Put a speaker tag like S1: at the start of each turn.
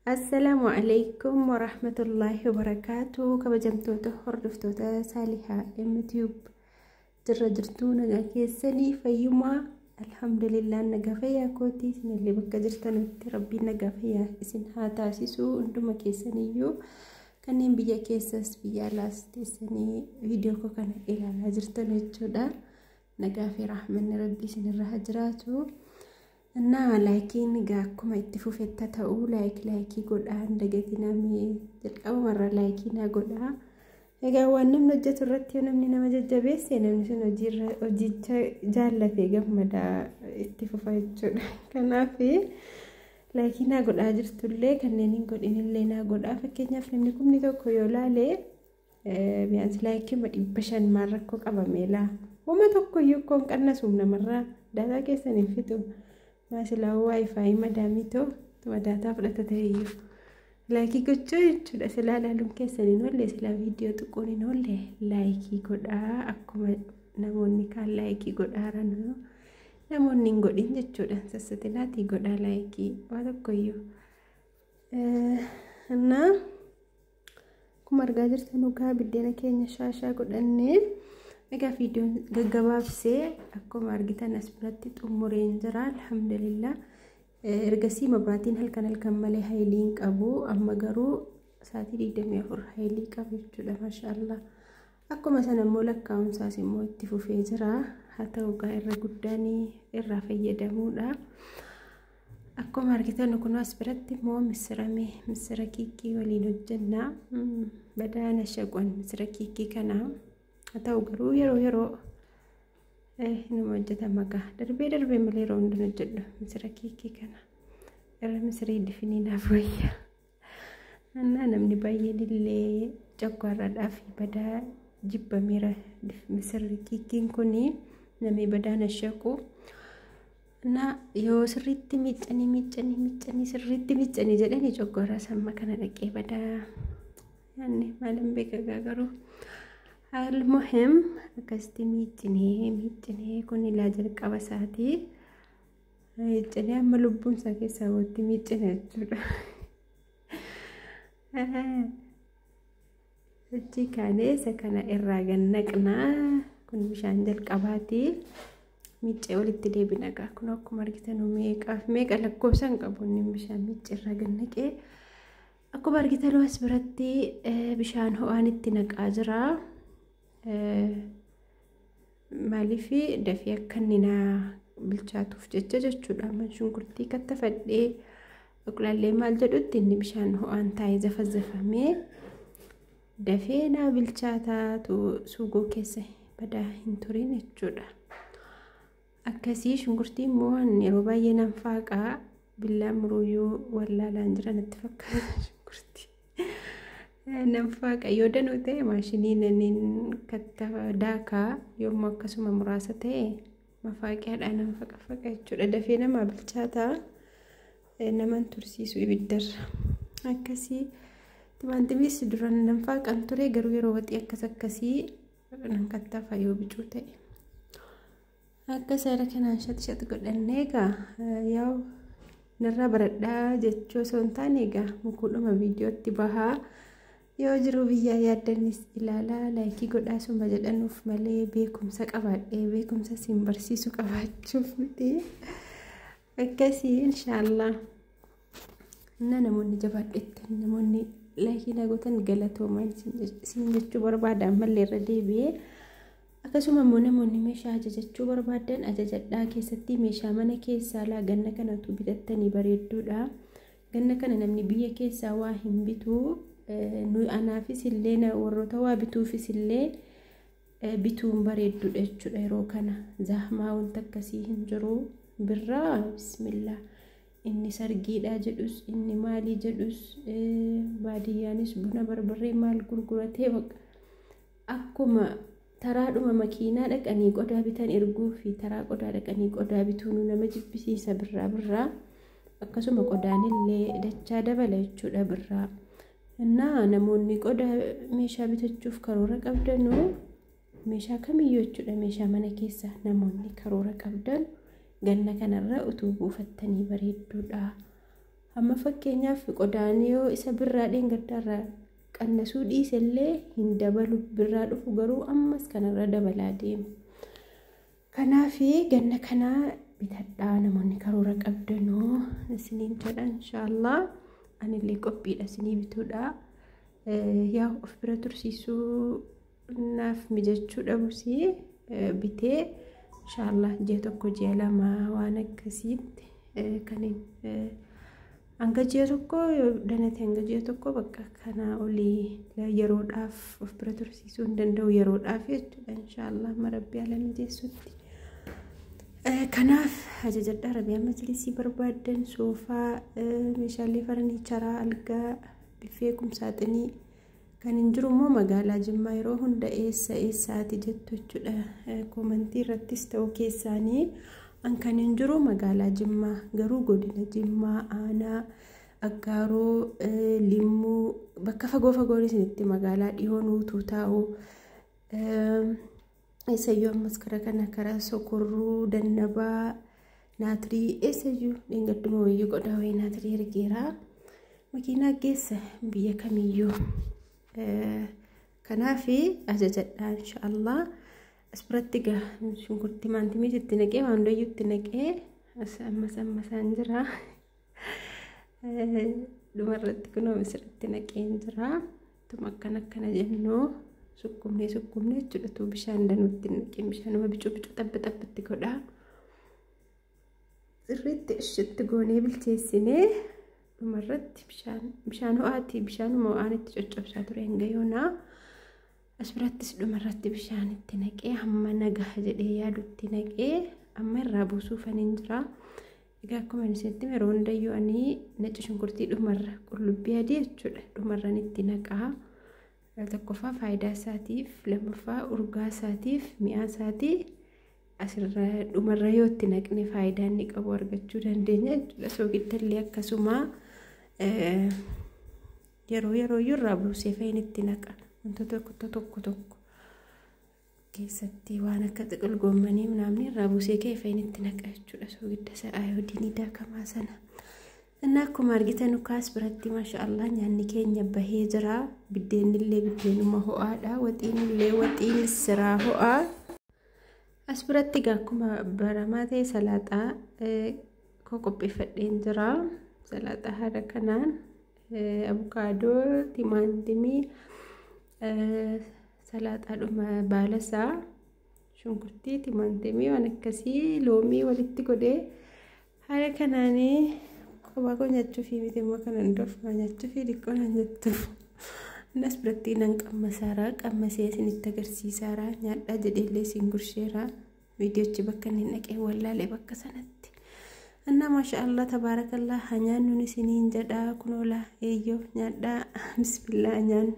S1: السلام عليكم ورحمة الله وبركاته. كبجمتوته هردفتوته صالحة يوتيوب جرجرتونا كيسني فيما الحمد لله نقفيا كوتي سن اللي بكجرتنا ربي نقفيا اسن هاتاسيسو انتما كيسنيو كانين بيا كيسس بيا لاستي سني فيديو كو كان الى لاجرتنا جودا نقافي رحمن ربي سن الرهجراتو أنا لايكين جاكم اتفوف التتاو لايكي قد دقتنا مي تلقوا مرة لايكينا قد هجا وانم نجت الرتي ونمني نمجد بيس نمشي نجير وجيت جالة في جمدا اتفوف الجود كان في لايكينا قد أجرت اللي كنني قد إن اللي نا قد فكينا فلمنكم نتوكو يولالي بيانس لايكي ما تبشن مرة كوك أبا ميلا وما توكو يكون كأننا سومنا مرة دادا كيسا نفتو ما شاء واي فاي مداميتو وداتا فلتتهيو لايكي كوتشو يجود أسلالا لون كيساني نولي سلا فيديو تقوني نولي لايكي قد أكما نموني كان لايكي قد رانو نموني قد إنجود سستناتي قد لايكي وادكويو أنا كمار قادر تنوكا بدينا كينيا شاشا قد أني Ega video gaggababse akkuma argitan asbiratti xumureen jira alhamdulillah ergasii mabraatiin halkan malee hayliin qabu amma garuu saatii 24 haylii qabu jechuudha maashaallah akkuma sana immoo lakkaa'umsaas immoo itti fufee jira haa ta'u gaa irra guddaanii irraa fayyadamuudha akkuma argitan kun asbiratti immoo misira kiikii waliin hojjenna badaana shaqwan misira kiikii kana atau guru yero ini wajata maga darbe melero ndana jeddo misra kiki kana era misri definina foya anna namni baye dille jakwara dafi bada jibba mira misri kiki kuni nami badana shaku na yo sirritti miccani sirritti miccani jedani jakwara samma kana daqe bada yani malam beka gagaru المهم كاستي ميتني كوني لاجل قبساتي يجني ملبون ساكي ساوتي ميتني اجي كاني سكنا الراجل نقنا كون مشان دل قباتي ميتي ولتدي بنقا كنوكو مرغتنو ميك لكوسان قبوني مشان ميتي الراجل نقي اكو برغتلو اسبرتي بشان هو انتي نقاجرا maalifi dafii akkanina bilchaatuuf jechuudha man shunkurtii kattafadhee oqlallee maal jedhutti inni bishaan ho'aan taa'ee zafazzafamee dafee naa bilchaataatu suugoo keessa badaa hin turin jechuudha akkasii shunkurtii immoo yeroo baay'ee nan faaqaa billaa muruyyuu wallaalaan jiran itti fakkaata shunkurtii نفاق يودن وتي ماشينين نين كتف داكا يوم كسم مراسته مفاق أنا مفاق يجود دفينا ما بالشاتا نمان ترسيسو يبدر أكسي تمان تبيس دران نفاق أنتوري غروي روتي أكسي نكتف يو بجوتي أكسي ركنا شت قد النيكا ياو نرى بردا جتشو سونتانيكا مكولو ما فيديو تباها yoo jiru biyya yaadanis ilaala laayikii godhaasuma jedhanuuf malee beekumsa qabaadhee beekumsa siin barsiisu qabaachuuf miti akkasii inshallah namoonni jabaadhetti namoonni laayikii nagotan galatooman siin jechuu barbaadan malee irra deebi'ee akkasuma immoo namoonni meeshaa ajajachuu barbaadan ajajadhaa keessatti meeshaa mana keessaa laa ganna kanatu bitattanii bareedduudha ganna kana namni biyya keessaa waa hin bituu nu anaafis illee na warroota waa bituufis illee bituun bareedduudha jechuudha yeroo kana zahmaa wanta akkasii hin jiru birraa bismillah inni sargiidhaa jedhus inni maalii jedhus baadiyyaanis buna barbarree maal gurguratee akkuma taraadhuma makiinaa dhaqanii qodaa bitan erguu fi taraa qodaa dhaqanii qodaa bituun nama jibbisiisa birraa akkasuma qodaanillee dachaa dabala jechuudha birraa. Innaa namoonni qodaa meeshaa bitachuuf karoora qabdanuu meeshaa kamiyyuu jechuudha meeshaa mana keessa namoonni karoora qabdan ganna kanarra utuu buufattanii bareedduudha. Amma fakkeenyaaf qodaan yoo isa birraa dheengaddaarraa qannasuu dhiisellee hin dabalu birraa dhufu garuu ammas kanarra dabalaa deema. Kanaafi ganna kanaa bitadhaa namoonni karoora qabdanuu isiniin jedha inshaallah anillee qophiidha isinii bituudha. Yaa of bira tursiisuu naaf mijachuu dhabusii bitee inshaallah ji'a tokko ji'a lama waan akkasiitti kaniin hanga ji'a tokko danate hanga ji'a tokko bakka kana olii yeroodhaaf of bira tursiisuu hin danda'u yeroodhaaf jechuudha inshaallah marabbii ala mijeessutti. Kanaaf ajajadhaa Rabiyaa majlisii barbaadan soofaa meeshaalee farniicharaa algaa biffee kumsaaxinii kan hin jiru immoo magaalaa Jimmaa yeroo hunda eessaati jettu jechuudha koomentii irrattis ta'uu keessaanii kan hin jiru magaalaa Jimmaa garuu godina Jimmaa aanaa Aggaaroo Limmuu bakka fagoo isinitti magaalaa dhiyoo nuutuu taa'u eessayyuu ammas karaa Sokorruu Dannabaa Naatirii eessayyuu dheengadduma wayyuu qodaa wayii Naatirii ergeeraa makiinaa geessa biyya kamiyyuu. Kanaafi ajajadhaa inshaallah asbiratti gaa shunkurtii maantimii itti naqee waan hundayyuu itti naqee ammasaan jira dhumarratti kunoo misirratti naqeen jira tuma akkana jennuu sukkumnee jechuudha tuu bishaan danuutti naqee bishaanuma bicuu xabbitti godhaa sirriitti ishitti goonee bilcheessinee dhumarratti bishaan ho'aati bishaanuma ho'aan itti coccobsaa ture hanga yoonaa asbirattis dhumarratti bishaan itti naqee hamma nagaa jedhee yaadutti naqee amma irraa buusuufan hin jira. Egaa akkuma isinitti yeroo hundayyuu ani nacci shunkurtii dhumarra qullubbii adii jechuudha dhumarran itti naqaa. Tokkoffaa faayidaa isaatiif lammaffaa urgaa isaatiif mi'aa isaatii asirra dhumarra yoo itti naqne faayidaa inni qabu argachuu dandeenya jechuudha. Soogidallee akkasuma yeroo irraa buusee fayin itti naqa wantoota tokko keessatti waan akka xiqil goommanii namni irraa buusee ka'e fayin itti naqa jechuudha soogidda isaa ayoodiinii daakamaa sana. Innaa akkuma argitan kaas biratti maashaallah nyaanni keenya bahee jira biddeenillee biddeenuma ho'aadha waxiinillee waxiin siraa ho'aa. As biratti akkuma baramaa ta'e salaaxaa qopheeffadheen jira salaaxaa haala kanaan abukaadoo timaatimii salaaxaadhuma baalasaa shunkurtii timaatimii waan akkasii loomii walitti godhee haala kanaanii kophaa nyaachuu fi miti immoo kanan dorfaa nyaachuu fi dhiqqoo nan jettuuf innas biratti nan qammasaaraa qammasee isinitti agarsiisaaraa nyaadhaa jedheellee isin gursheeraa viidiyoochi bakka inni naqee wallaalee bakka sanatti. Annaa maashaallah tabaarakallah nyaannuun isiniin jedhaa kunoola eeyyoo nyaadhaa bismillah nyaannu.